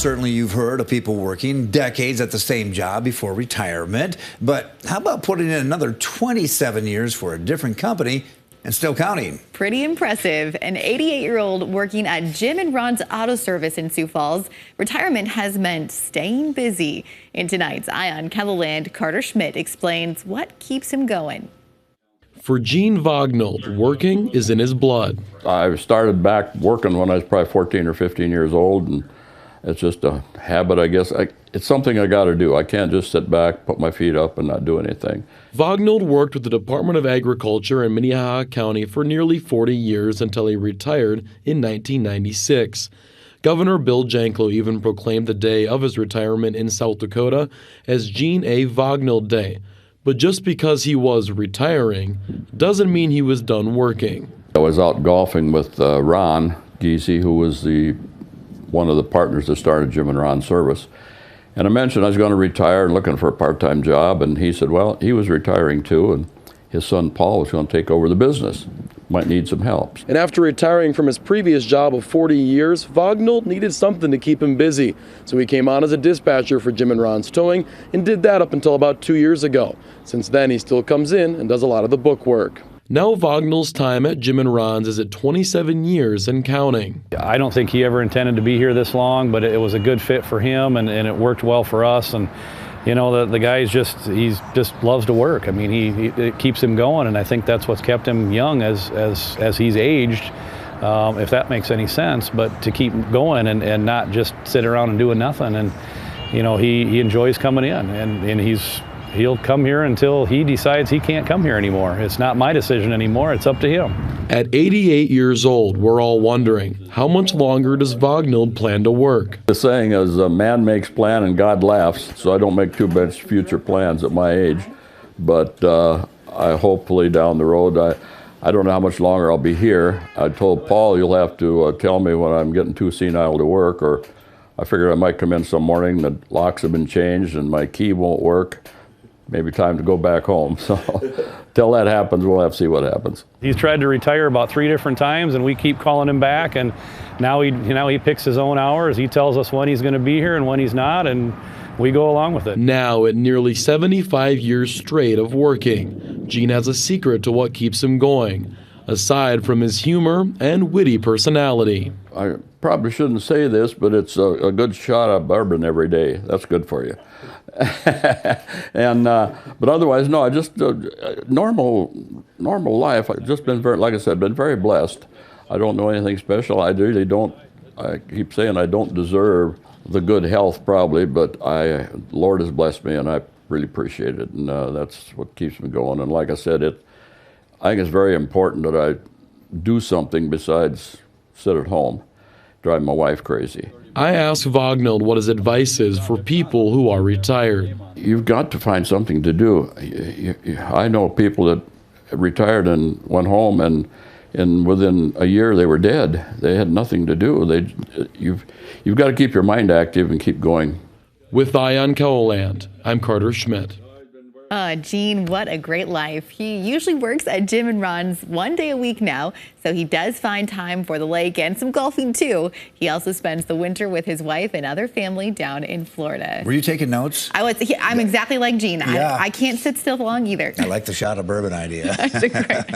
certainly you've heard of people working decades at the same job before retirement. But how about putting in another 27 years for a different company and still counting? Pretty impressive. An 88-year-old working at Jim and Ron's Auto Service in Sioux Falls. Retirement has meant staying busy. In tonight's Eye on KELOLAND, Carter Schmidt explains what keeps him going. For Gene Vognold, working is in his blood. I started back working when I was probably 14 or 15 years old, and it's just a habit, I guess. It's something I got to do. I can't just sit back, put my feet up, and not do anything. Vognold worked with the Department of Agriculture in Minnehaha County for nearly 40 years until he retired in 1996. Governor Bill Janklow even proclaimed the day of his retirement in South Dakota as Gene A. Vognold Day. But just because he was retiring doesn't mean he was done working. I was out golfing with Ron Giese, who was one of the partners that started Jim and Ron Service. And I mentioned I was going to retire and looking for a part-time job, and he said, well, he was retiring too, and his son Paul was going to take over the business. Might need some help. And after retiring from his previous job of 40 years, Vognold needed something to keep him busy. So he came on as a dispatcher for Jim and Ron's Towing and did that up until about 2 years ago. Since then, he still comes in and does a lot of the book work. Now Vognold's time at Jim and Ron's is at 27 years and counting. I don't think he ever intended to be here this long, but it was a good fit for him, and it worked well for us. And you know, the guy he just loves to work. I mean, it keeps him going, and I think that's what's kept him young as he's aged, if that makes any sense. But to keep going and not just sit around and doing nothing. And you know, he enjoys coming in, and he'll come here until he decides he can't come here anymore. It's not my decision anymore. It's up to him. At 88 years old, we're all wondering, how much longer does Vognold plan to work? The saying is, a man makes plan and God laughs, so I don't make too much future plans at my age. But I hopefully down the road, I don't know how much longer I'll be here. I told Paul, you'll have to tell me when I'm getting too senile to work, or I figured I might come in some morning, the locks have been changed and my key won't work. Maybe time to go back home. So till that happens, we'll have to see what happens. He's tried to retire about 3 different times, and we keep calling him back. And now he picks his own hours. He tells us when he's going to be here and when he's not, and we go along with it. Now, at nearly 75 years straight of working, Gene has a secret to what keeps him going, aside from his humor and witty personality. I probably shouldn't say this, but it's a good shot of bourbon every day. That's good for you. And but otherwise, no. I just normal life. I've just been like I said, been very blessed. I don't know anything special. I really don't. I keep saying I don't deserve the good health, probably, but Lord has blessed me, and I really appreciate it, and that's what keeps me going. And like I said, I think it's very important that I do something besides sit at home, drive my wife crazy. I asked Vognold what his advice is for people who are retired. You've got to find something to do. I know people that retired and went home, and within a year they were dead. They had nothing to do. You've got to keep your mind active and keep going. With Eye on KELOLAND, I'm Carter Schmidt. Gene, what a great life. He usually works at Jim and Ron's 1 day a week now, so he does find time for the lake and some golfing too. He also spends the winter with his wife and other family down in Florida. Were you taking notes? I'm exactly like Gene. Yeah. I can't sit still long either. I like the shot of bourbon idea. That's great.